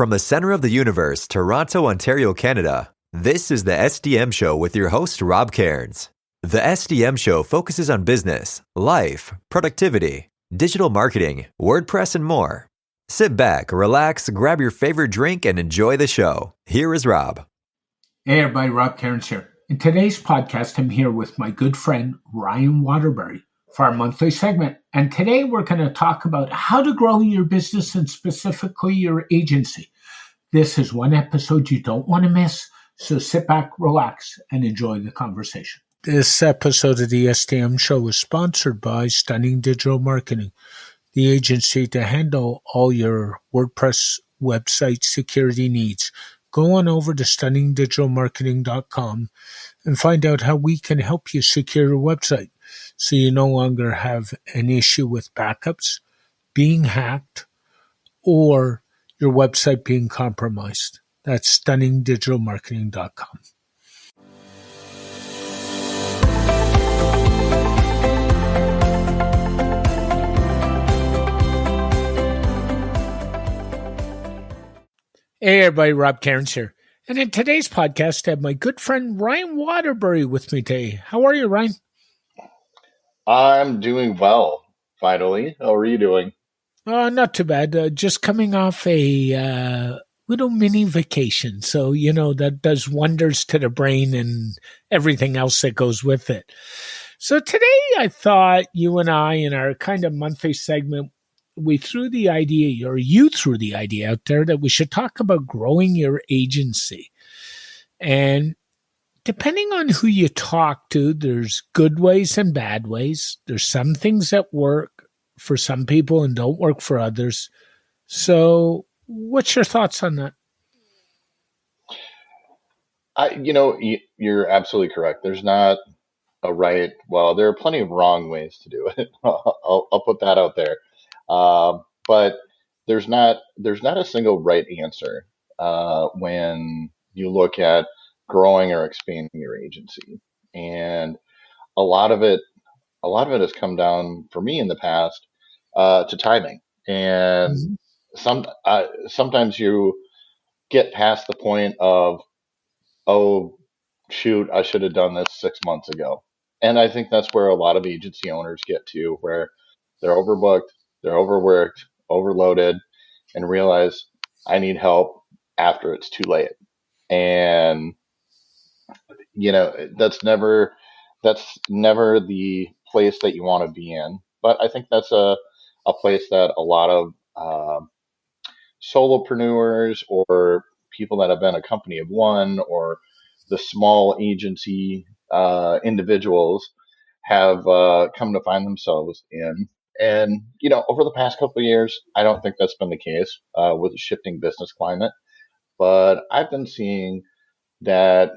From the center of the universe, Toronto, Ontario, Canada, this is the SDM Show with your host, Rob Cairns. The SDM Show focuses on business, life, productivity, digital marketing, WordPress, and more. Sit back, relax, grab your favorite drink, and enjoy the show. Here is Rob. Hey everybody, Rob Cairns here. In today's podcast, I'm here with my good friend, Ryan Waterbury, for our monthly segment. And today we're going to talk about how to grow your business and specifically your agency. This is one episode you don't want to miss, so sit back, relax, and enjoy the conversation. This episode of the SDM Show is sponsored by Stunning Digital Marketing, the agency to handle all your WordPress website security needs. Go on over to stunningdigitalmarketing.com and find out how we can help you secure your website so you no longer have an issue with backups, being hacked, or your website being compromised. That's stunningdigitalmarketing.com. Hey everybody, Rob Cairns here. And in today's podcast, I have my good friend Ryan Waterbury with me today. How are you, Ryan? I'm doing well, finally. How are you doing? Not too bad. Just coming off a little mini vacation. So, that does wonders to the brain and everything else that goes with it. So today I thought you and I, in our kind of monthly segment, you threw the idea out there that we should talk about growing your agency. And depending on who you talk to, there's good ways and bad ways. There's some things that work for some people and don't work for others. So what's your thoughts on that? You're absolutely correct. There's not a right, well, there are plenty of wrong ways to do it. I'll put that out there. But there's not a single right answer when you look at growing or expanding your agency. And a lot of it has come down for me in the past to timing. And sometimes you get past the point of, oh, shoot, I should have done this 6 months ago. And I think that's where a lot of agency owners get to, where they're overbooked, they're overworked, overloaded, and realize I need help after it's too late. And that's never the place that you want to be in. But I think that's a place that a lot of solopreneurs or people that have been a company of one or the small agency individuals have come to find themselves in. And, over the past couple of years, I don't think that's been the case with a shifting business climate. But I've been seeing that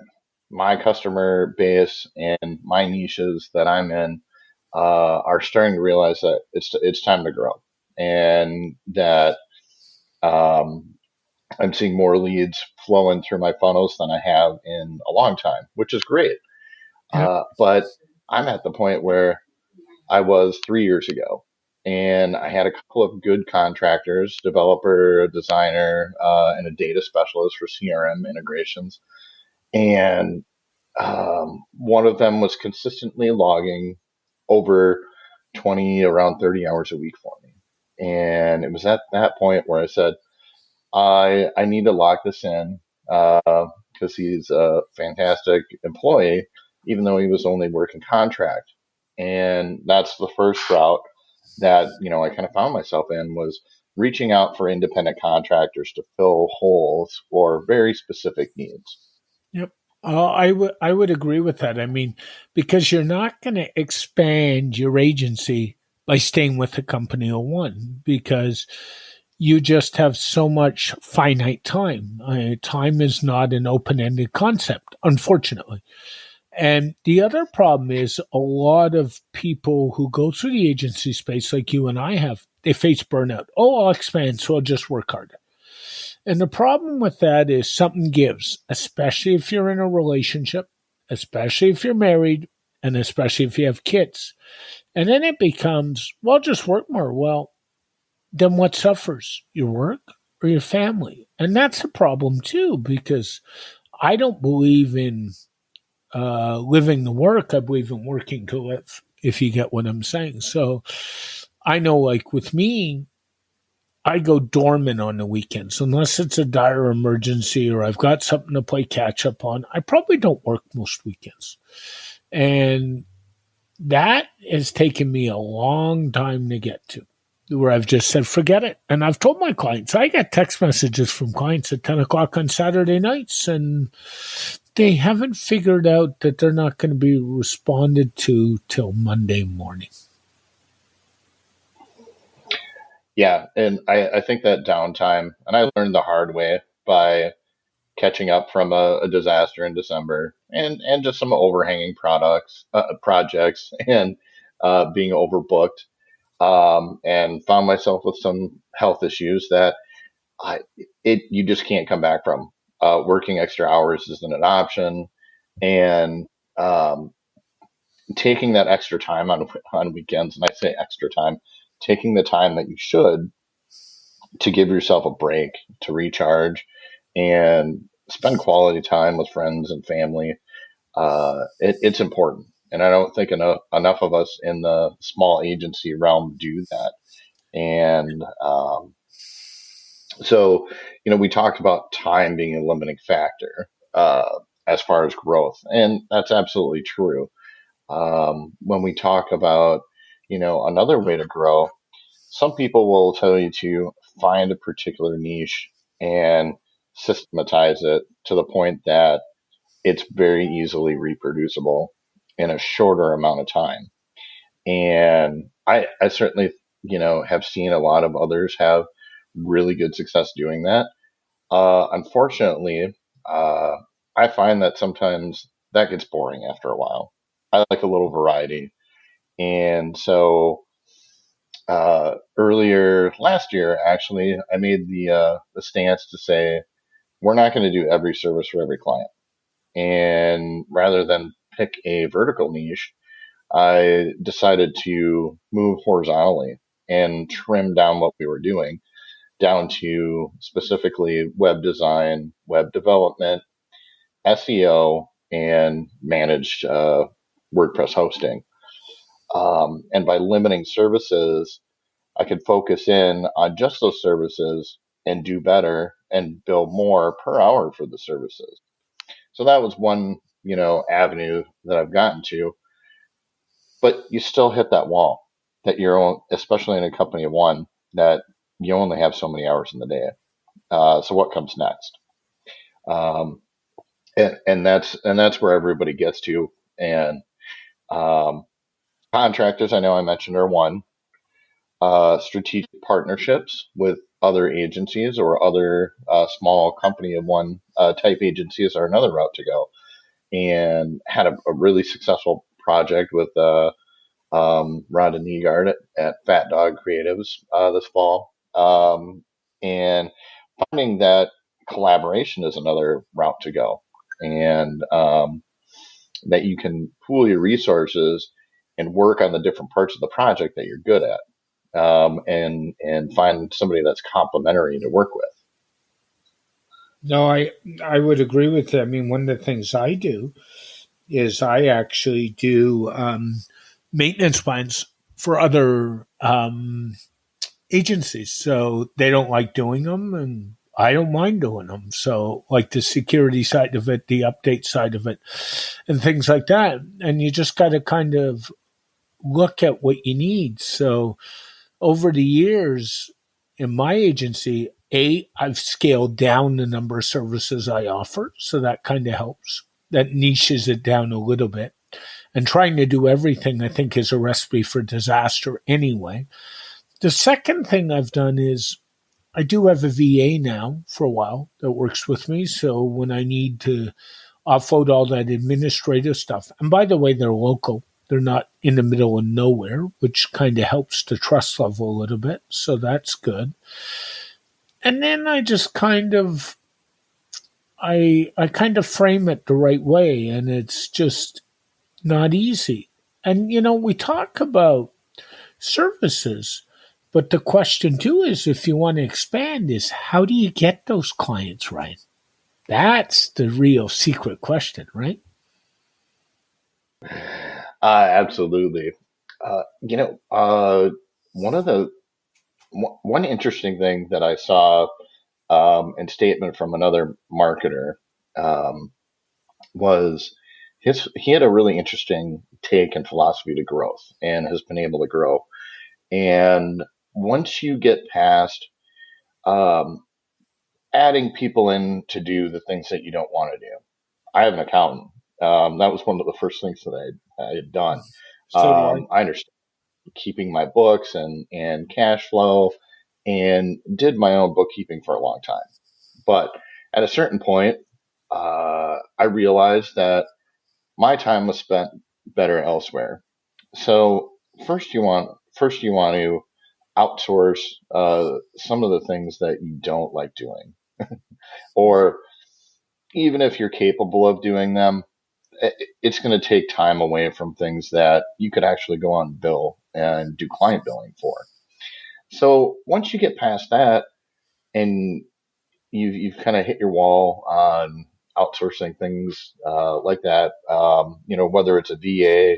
my customer base and my niches that I'm in are starting to realize that it's time to grow, and that I'm seeing more leads flowing through my funnels than I have in a long time, which is great. But I'm at the point where I was 3 years ago, and I had a couple of good contractors, developer, a designer, and a data specialist for CRM integrations. And one of them was consistently logging over 20, around 30 hours a week for me. And it was at that point where I said, I need to lock this in because he's a fantastic employee, even though he was only working contract. And that's the first route that, I kind of found myself in, was reaching out for independent contractors to fill holes for very specific needs. Yep. I would agree with that. I mean, because you're not going to expand your agency by staying with a company of one, because you just have so much finite time. Time is not an open-ended concept, unfortunately. And the other problem is a lot of people who go through the agency space like you and I have, they face burnout. Oh, I'll expand, so I'll just work harder. And the problem with that is something gives, especially if you're in a relationship, especially if you're married, and especially if you have kids. And then it becomes, well, just work more. Well, then what suffers? Your work or your family. And that's a problem too, because I don't believe in living to work. I believe in working to live, if you get what I'm saying. So I know, like with me, I go dormant on the weekends unless it's a dire emergency or I've got something to play catch up on. I probably don't work most weekends. And that has taken me a long time to get to, where I've just said, forget it. And I've told my clients, I get text messages from clients at 10 o'clock on Saturday nights, and they haven't figured out that they're not going to be responded to till Monday morning. Yeah, and I think that downtime, and I learned the hard way by catching up from a disaster in December, and just some overhanging projects, and being overbooked, and found myself with some health issues that I you just can't come back from. Working extra hours isn't an option, and um, taking that extra time on weekends, and I say extra time, taking the time that you should to give yourself a break, to recharge, and spend quality time with friends and family. It's important, and I don't think enough of us in the small agency realm do that. And so, we talked about time being a limiting factor as far as growth, and that's absolutely true. When we talk about, another way to grow, some people will tell you to find a particular niche and systematize it to the point that it's very easily reproducible in a shorter amount of time. And I certainly, have seen a lot of others have really good success doing that. Unfortunately, uh, I find that sometimes that gets boring after a while. I like a little variety. And so earlier last year, actually, I made the stance to say we're not going to do every service for every client, and rather than pick a vertical niche, I decided to move horizontally and trim down what we were doing down to specifically web design, web development, SEO, and managed WordPress hosting. And by limiting services, I could focus in on just those services and do better and bill more per hour for the services. So that was one, avenue that I've gotten to, but you still hit that wall that especially in a company of one, that you only have so many hours in the day. So what comes next? Um, and that's where everybody gets to. And um, contractors, I know I mentioned, are one. Strategic partnerships with other agencies or other small company of one type agencies are another route to go. And had a really successful project with Rhonda Nygaard at Fat Dog Creatives this fall. And finding that collaboration is another route to go. And that you can pool your resources and work on the different parts of the project that you're good at. And find somebody that's complementary to work with. No, I would agree with that. I mean, one of the things I do is I actually do maintenance plans for other agencies. So they don't like doing them, and I don't mind doing them. So, like the security side of it, the update side of it, and things like that. And you just got to kind of look at what you need. So, over the years in my agency, I've scaled down the number of services I offer. So that kind of helps. That niches it down a little bit. And trying to do everything, I think, is a recipe for disaster anyway. The second thing I've done is I do have a VA now for a while that works with me. So when I need to offload all that administrative stuff, and by the way, they're local. They're not in the middle of nowhere, which kind of helps the trust level a little bit. So that's good. And then I just kind of, I kind of frame it the right way, and it's just not easy. And, we talk about services, But the question too is, if you want to expand, is how do you get those clients, Ryan? That's the real secret question, right? Absolutely. You know, one of the one interesting thing that I saw and statement from another marketer um, was he had a really interesting take and philosophy to growth and has been able to grow. And once you get past um, adding people in to do the things that you don't want to do, I have an accountant. That was one of the first things that I had done. So do I. I understand keeping my books and cash flow and did my own bookkeeping for a long time. But at a certain point, I realized that my time was spent better elsewhere. So first you want to outsource some of the things that you don't like doing, or even if you're capable of doing them, it's going to take time away from things that you could actually go on bill and do client billing for. So once you get past that and you've kind of hit your wall on outsourcing things like that. Whether it's a VA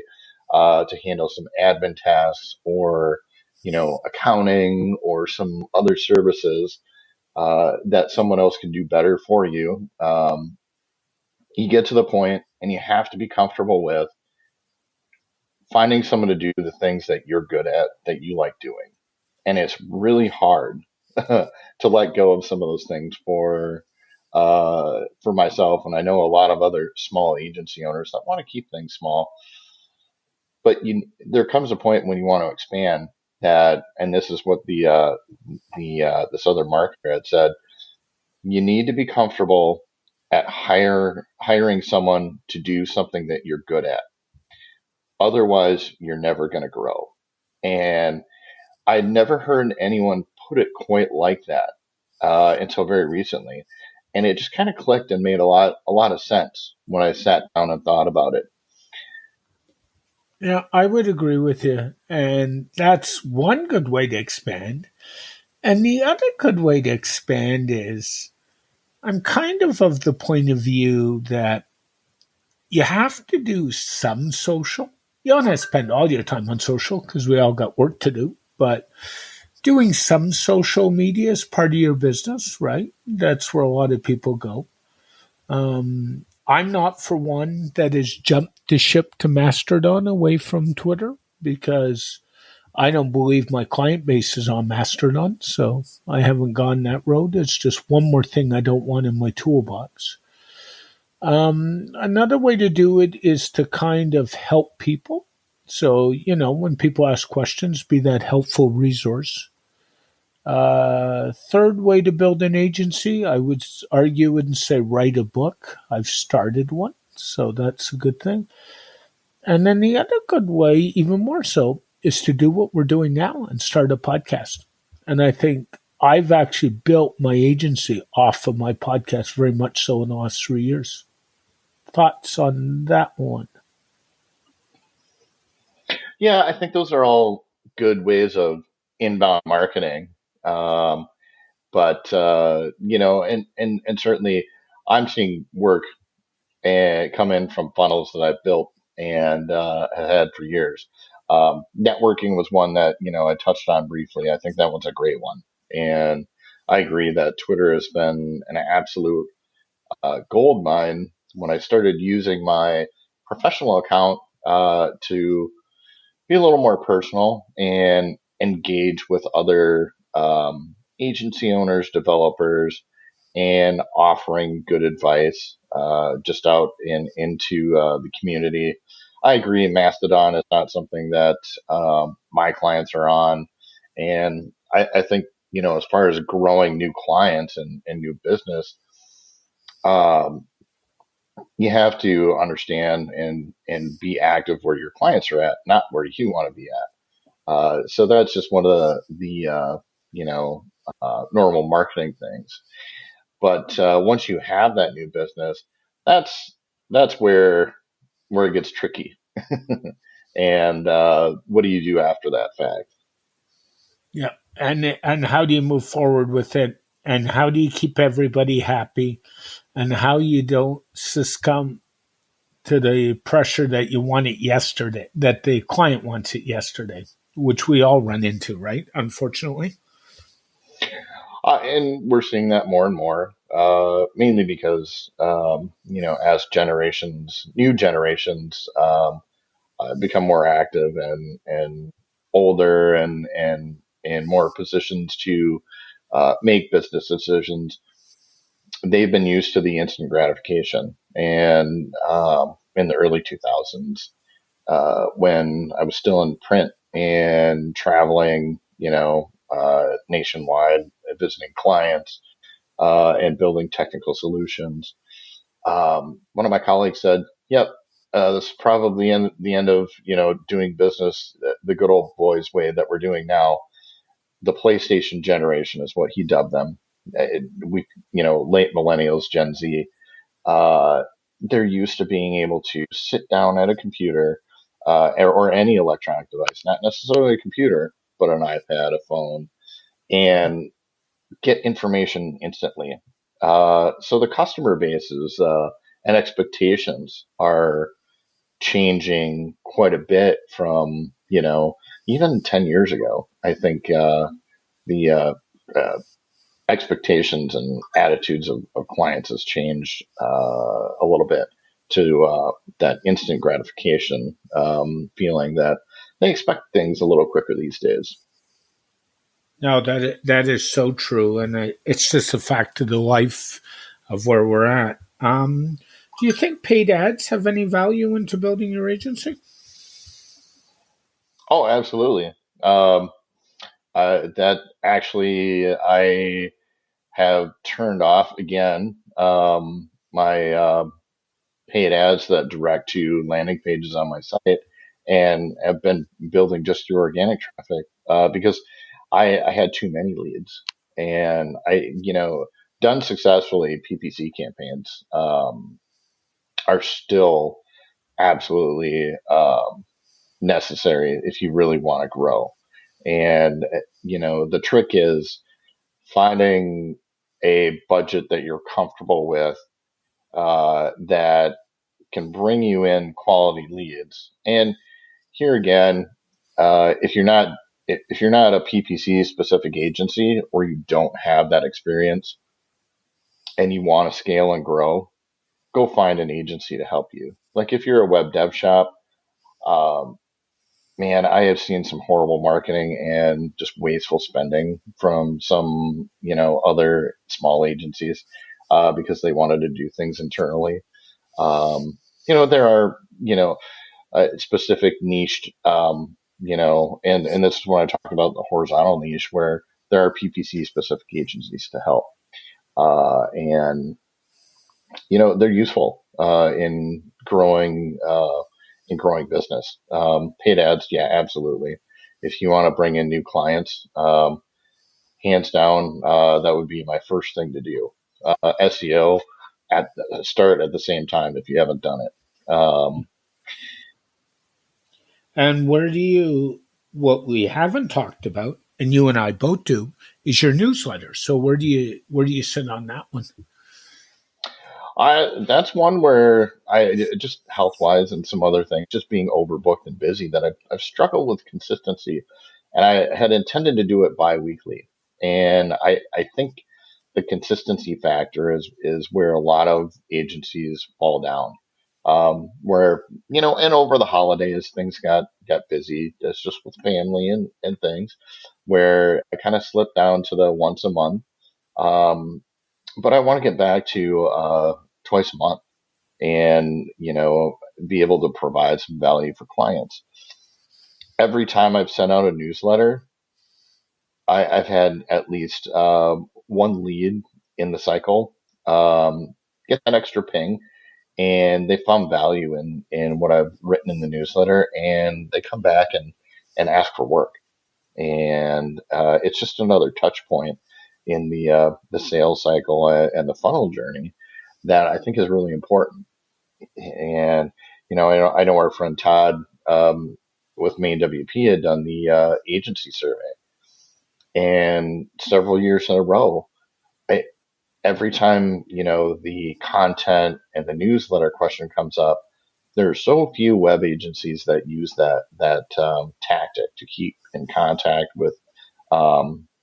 to handle some admin tasks or accounting or some other services that someone else can do better for you. You get to the point, and you have to be comfortable with finding someone to do the things that you're good at, that you like doing, and it's really hard to let go of some of those things for myself. And I know a lot of other small agency owners that want to keep things small, but there comes a point when you want to expand that, and this is what this other marketer had said. You need to be comfortable at hiring someone to do something that you're good at. Otherwise, you're never going to grow. And I never heard anyone put it quite like that until very recently, and it just kind of clicked and made a lot of sense when I sat down and thought about it. Yeah, I would agree with you. And that's one good way to expand. And the other good way to expand is, I'm kind of the point of view that you have to do some social. You don't have to spend all your time on social because we all got work to do. But doing some social media is part of your business, right? That's where a lot of people go. I'm not for one that has jumped the ship to Mastodon away from Twitter because I don't believe my client base is on Mastodon, so I haven't gone that road. It's just one more thing I don't want in my toolbox. Another way to do it is to kind of help people. So, when people ask questions, be that helpful resource. Third way to build an agency, I would argue and say write a book. I've started one, so that's a good thing. And then the other good way, even more so, is to do what we're doing now and start a podcast. And I think I've actually built my agency off of my podcast very much so in the last 3 years. Thoughts on that one? Yeah, I think those are all good ways of inbound marketing. Um, but certainly I'm seeing work and come in from funnels that I've built and have had for years. Networking was one that I touched on briefly. I think that one's a great one, and I agree that Twitter has been an absolute gold mine. When I started using my professional account to be a little more personal and engage with other agency owners, developers, and offering good advice just out into the community. I agree, Mastodon is not something that my clients are on, and I think as far as growing new clients and new business, um, you have to understand and be active where your clients are at, not where you want to be at. So that's just one of the you know normal marketing things. But once you have that new business, that's where it gets tricky. And what do you do after that fact? Yeah. And how do you move forward with it? And how do you keep everybody happy? And how you don't succumb to the pressure that you want it yesterday, that the client wants it yesterday, which we all run into, right? Unfortunately. And we're seeing that more and more, mainly because, as new generations become more active and older and more positions to make business decisions, they've been used to the instant gratification. And in the early 2000s, when I was still in print and traveling, nationwide, visiting clients and building technical solutions. One of my colleagues said, "Yep, this is probably the end of doing business the good old boys way that we're doing now. The PlayStation generation is what he dubbed them. Late millennials, Gen Z. Uh, they're used to being able to sit down at a computer or any electronic device, not necessarily a computer, but an iPad, a phone, and get information instantly. So the customer bases and expectations are changing quite a bit from, even 10 years ago. I think the uh, expectations and attitudes of clients has changed a little bit to that instant gratification feeling that they expect things a little quicker these days. No, that is so true, and it's just a fact of the life of where we're at. Do you think paid ads have any value into building your agency? Oh, absolutely. That actually, I have turned off again my paid ads that direct to landing pages on my site, and have been building just through organic traffic because I had too many leads, and done successfully, PPC campaigns are still absolutely necessary if you really want to grow. And the trick is finding a budget that you're comfortable with that can bring you in quality leads. And here again, if you're not a PPC specific agency or you don't have that experience and you want to scale and grow, go find an agency to help you. Like if you're a web dev shop, um, man, I have seen some horrible marketing and just wasteful spending from some, other small agencies because they wanted to do things internally. There are, specific niched, and this is when I talk about the horizontal niche where there are PPC specific agencies to help. And they're useful in growing business. Paid ads, yeah, absolutely. If you want to bring in new clients, hands down, that would be my first thing to do. SEO start at the same time if you haven't done it. And what we haven't talked about, and you and I both do, is your newsletter. So where do you sit on that one? That's one where I just health wise and some other things, just being overbooked and busy, that I've struggled with consistency, and I had intended to do it bi-weekly. And I think the consistency factor is where a lot of agencies fall down. Where, and over the holidays, things got busy. It's just with family and things where I kind of slipped down to the once a month. Um, but I want to get back to twice a month and be able to provide some value for clients. Every time I've sent out a newsletter, I've had at least one lead in the cycle get that extra ping, and they found value in what I've written in the newsletter, and they come back and ask for work. And it's just another touch point in the sales cycle and the funnel journey that I think is really important. And I know our friend Todd with Maine WP had done the agency survey, And several years in a row, I, every time, the content and the newsletter question comes up, there are so few web agencies that use that tactic to keep in contact with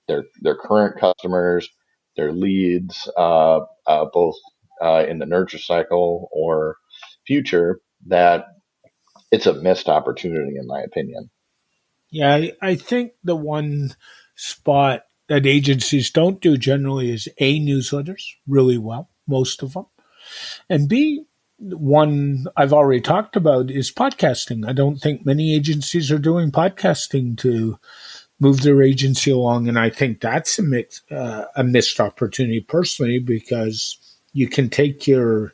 their current customers, their leads, both in the nurture cycle or future. That it's a missed opportunity, in my opinion. Yeah, I think the one spot that agencies don't do generally is A, newsletters really well, most of them. And B, one I've already talked about is podcasting. I don't think many agencies are doing podcasting to move their agency along. And I think that's a missed opportunity personally, because you can take your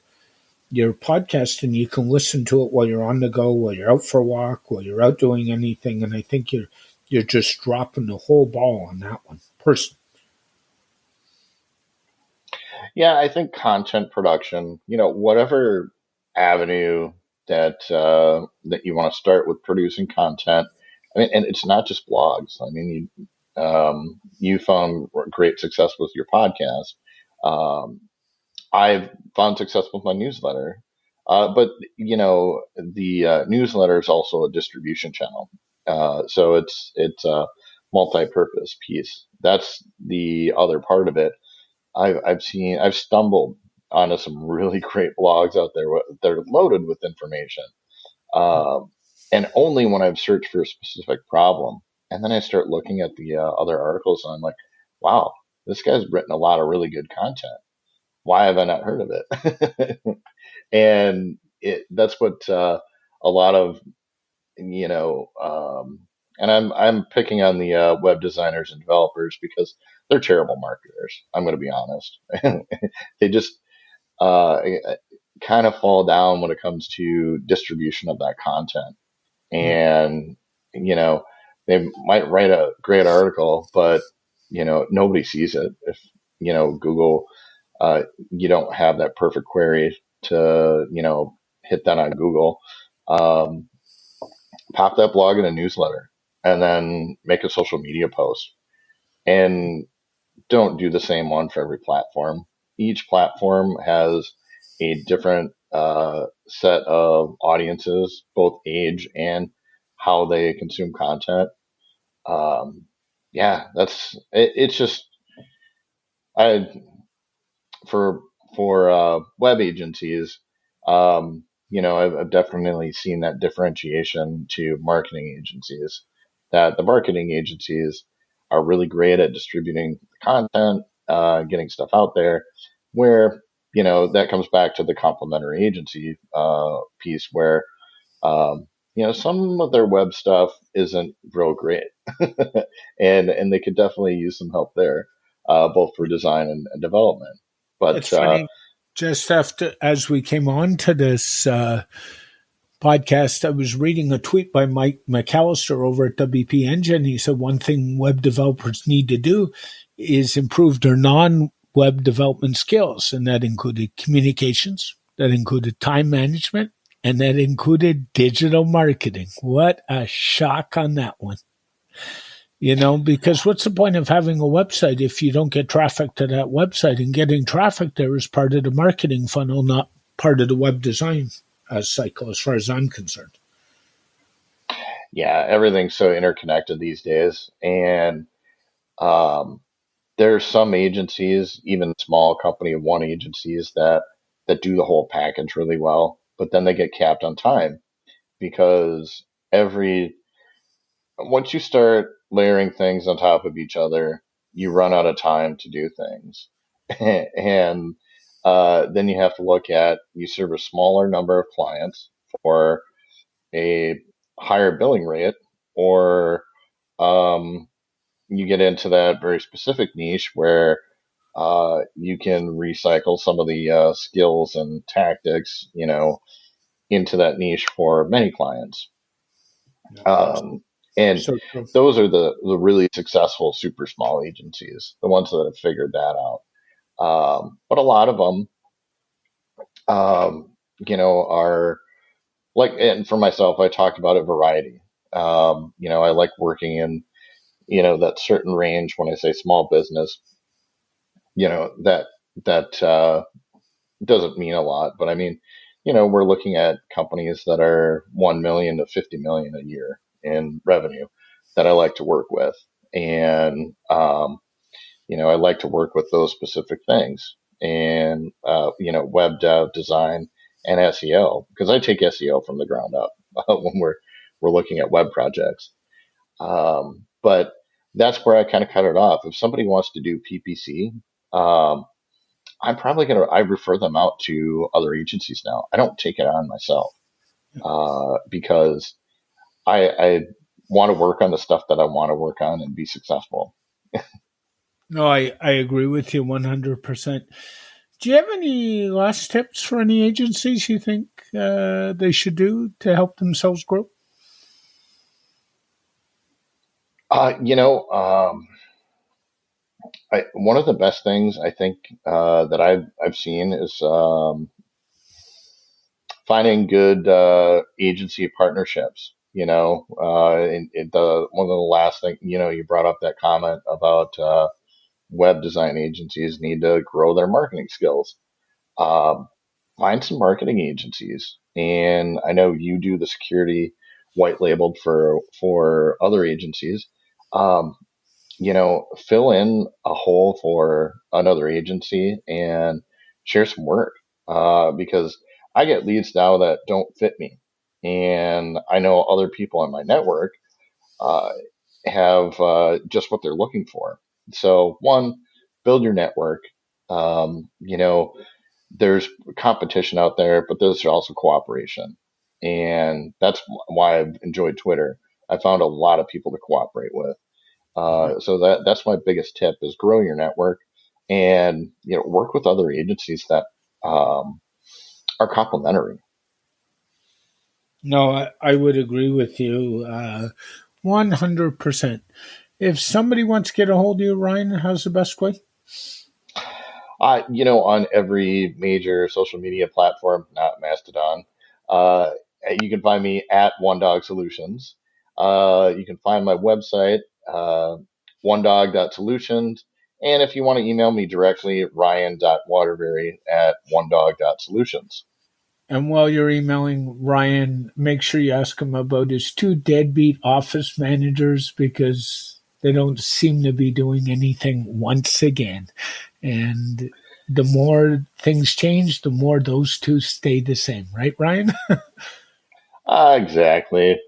podcast and you can listen to it while you're on the go, while you're out for a walk, while you're out doing anything. And I think you're just dropping the whole ball on that one. Personally. Yeah, I think content production, whatever avenue that you want to start with producing content. I mean, and it's not just blogs. I mean, you found great success with your podcast. Um, I've found success with my newsletter. But the newsletter is also a distribution channel. So it's a multi-purpose piece. That's the other part of it. I've stumbled onto some really great blogs out there. They're loaded with information, and only when I've searched for a specific problem, and then I start looking at the other articles, and I'm like, wow, this guy's written a lot of really good content. Why have I not heard of it? And that's what a lot of you know and I'm picking on the web designers and developers because they're terrible marketers. I'm going to be honest. They just uh, kind of fall down when it comes to distribution of that content. Yeah. And you know they might write a great article, but nobody sees it if Google, you don't have that perfect query to hit that on Google. um, Pop that blog in a newsletter, and then make a social media post, and don't do the same one for every platform. Each platform has a different set of audiences, both age and how they consume content. Um, yeah, it's just I for web agencies. I've definitely seen that differentiation to marketing agencies. That the marketing agencies are really great at distributing content, getting stuff out there. Where that comes back to the complementary agency piece, where some of their web stuff isn't real great, and they could definitely use some help there, both for design and development. It's But funny. Just after, as we came on to this podcast, I was reading a tweet by Mike McAllister over at WP Engine. He said one thing web developers need to do is improve their non-web development skills, and that included communications, that included time management, and that included digital marketing. What a shock on that one. Because what's the point of having a website if you don't get traffic to that website? And getting traffic there is part of the marketing funnel, not part of the web design cycle, as far as I'm concerned. yeah, everything's so interconnected these days, and um, there are some agencies, even small company of one agencies, that do the whole package really well, but then they get capped on time because every once you start layering things on top of each other, you run out of time to do things. And then you have to look at you serve a smaller number of clients for a higher billing rate, or um, you get into that very specific niche where you can recycle some of the skills and tactics, into that niche for many clients. Yeah. Um, and So true. those are the really successful super small agencies, the ones that have figured that out. But a lot of them, are like, and for myself, I talked about it variety. I like working in that certain range. When I say small business, that doesn't mean a lot, but I mean, we're looking at companies that are 1 million to 50 million a year in revenue that I like to work with. And, I like to work with those specific things and, web dev, design, and SEO, because I take SEO from the ground up when we're looking at web projects. But that's where I kind of cut it off. If somebody wants to do PPC, I'm probably I refer them out to other agencies now. I don't take it on myself because I want to work on the stuff that I want to work on and be successful. No, I agree with you 100%. Do you have any last tips for any agencies you think they should do to help themselves grow? One of the best things I think that I've seen is finding good agency partnerships. One of the last thing, you brought up that comment about web design agencies need to grow their marketing skills. Um, Find some marketing agencies, and I know you do the security white labeled for other agencies. Um, Fill in a hole for another agency and share some work. Because I get leads now that don't fit me. And I know other people in my network uh, have just what they're looking for. So, one, build your network. Um, you know, there's competition out there, but there's also cooperation. And that's why I've enjoyed Twitter. I found a lot of people to cooperate with. So that's my biggest tip is grow your network and work with other agencies that um, are complementary. No, I would agree with you 100%. If somebody wants to get a hold of you, Ryan, how's the best way? On every major social media platform, not Mastodon, uh, you can find me at One Dog Solutions. You can find my website, onedog.solutions. And if you want to email me directly, ryan.waterbury at onedog.solutions. And while you're emailing Ryan, make sure you ask him about his two deadbeat office managers because they don't seem to be doing anything once again. And the more things change, the more those two stay the same. Right, Ryan? Exactly.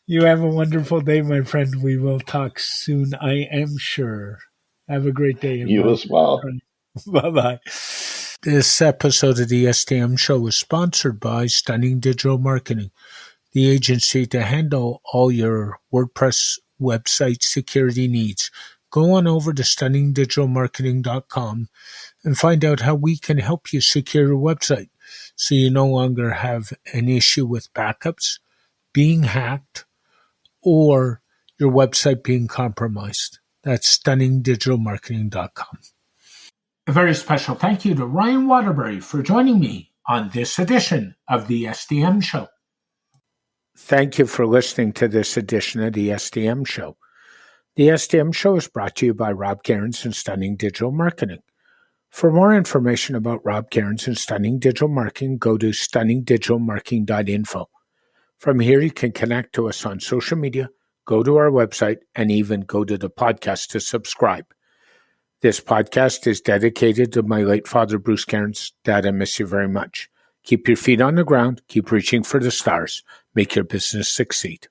You have a wonderful day, my friend. We will talk soon, I am sure. Have a great day. You as well. Bye-bye. This episode of the SDM Show is sponsored by Stunning Digital Marketing, the agency to handle all your WordPress website security needs. Go on over to stunningdigitalmarketing.com and find out how we can help you secure your website so you no longer have an issue with backups, being hacked, or your website being compromised. That's stunningdigitalmarketing.com. A very special thank you to Ryan Waterbury for joining me on this edition of the SDM Show. Thank you for listening to this edition of the SDM Show. The SDM Show is brought to you by Rob Cairns and Stunning Digital Marketing. For more information about Rob Cairns and Stunning Digital Marketing, go to stunningdigitalmarketing.info. From here, you can connect to us on social media, go to our website, and even go to the podcast to subscribe. This podcast is dedicated to my late father, Bruce Cairns. Dad, I miss you very much. Keep your feet on the ground. Keep reaching for the stars. Make your business succeed.